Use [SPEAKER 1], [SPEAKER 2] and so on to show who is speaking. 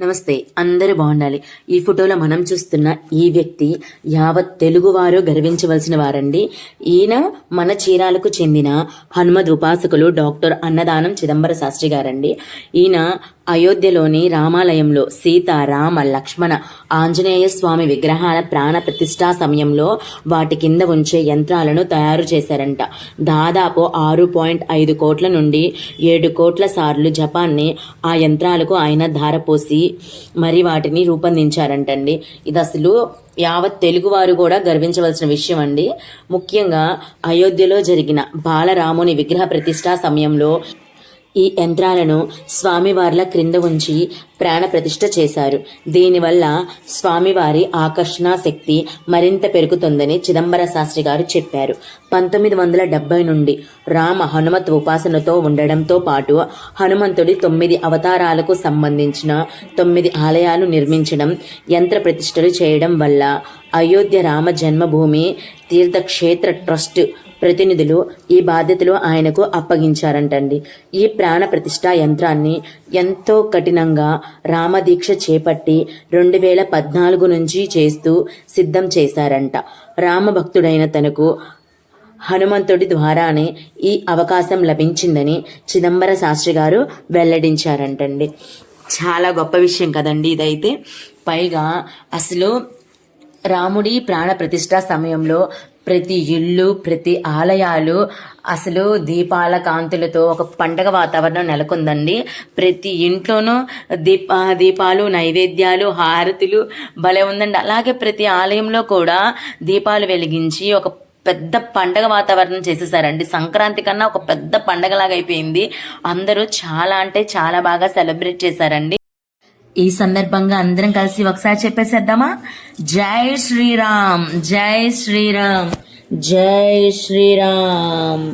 [SPEAKER 1] నమస్తే, అందరూ బాగుండాలి. ఈ ఫోటోలో మనం చూస్తున్న ఈ వ్యక్తి యావత్ తెలుగువారు గర్వించవలసిన వారండి. ఈయన మన చీరాలకు చెందిన హనుమద్ ఉపాసకులు డాక్టర్ అన్నదానం చిదంబర శాస్త్రి గారండి. ఈయన అయోధ్యలోని రామాలయంలో సీత, రామ, లక్ష్మణ, ఆంజనేయ స్వామి విగ్రహాల ప్రాణ ప్రతిష్ఠా సమయంలో వాటి కింద ఉంచే యంత్రాలను తయారు చేశారంట. దాదాపు 6.5 కోట్ల నుండి 7 కోట్ల సార్లు జపాన్ని ఆ యంత్రాలకు ఆయన ధారపోసి మరి వాటిని రూపొందించారంటండి. ఇది అసలు యావత్ తెలుగువారు కూడా గర్వించవలసిన విషయం అండి. ముఖ్యంగా అయోధ్యలో జరిగిన బాలరాముని విగ్రహ ప్రతిష్ఠా సమయంలో ఈ యంత్రాలను స్వామివార్ల క్రింద ఉంచి ప్రాణ ప్రతిష్ఠ చేశారు. దీనివల్ల స్వామివారి ఆకర్షణ శక్తి మరింత పెరుగుతుందని చిదంబర శాస్త్రి గారు చెప్పారు. 1970 నుండి రామ హనుమత్ ఉపాసనతో ఉండడంతో పాటు హనుమంతుడి 9 అవతారాలకు సంబంధించిన 9 ఆలయాలు నిర్మించడం, యంత్ర ప్రతిష్ఠలు చేయడం వల్ల అయోధ్య రామ జన్మభూమి తీర్థక్షేత్ర ట్రస్ట్ ప్రతినిధులు ఈ బాధ్యతలు ఆయనకు అప్పగించారంటండి. ఈ ప్రాణ ప్రతిష్ఠా యంత్రాన్ని ఎంతో కఠినంగా రామదీక్ష చేపట్టి 2014 నుంచి చేస్తూ సిద్ధం చేశారంట. రామభక్తుడైన తనకు హనుమంతుడి ద్వారానే ఈ అవకాశం లభించిందని చిదంబర శాస్త్రి గారు వెల్లడించారంటండి. చాలా గొప్ప విషయం కదండి ఇదైతే. పైగా అసలు రాముడి ప్రాణ ప్రతిష్ఠా సమయంలో ప్రతి ఇల్లు, ప్రతి ఆలయాలు అసలు దీపాల కాంతులతో ఒక పండగ వాతావరణం నెలకొందండి. ప్రతి ఇంట్లోనూ దీపాలు, నైవేద్యాలు, హారతులు భలే ఉందండి. అలాగే ప్రతి ఆలయంలో కూడా దీపాలు వెలిగించి ఒక పెద్ద పండగ వాతావరణం చేసేసారండి. సంక్రాంతి కన్నా ఒక పెద్ద పండగలాగా అయిపోయింది. అందరూ చాలా అంటే చాలా బాగా సెలబ్రేట్ చేశారండి. ఈ సందర్భంగా అందరం కలిసి ఒకసారి చెప్పేసేద్దామా? జై శ్రీరామ్, జై శ్రీరామ్, జై శ్రీరామ్.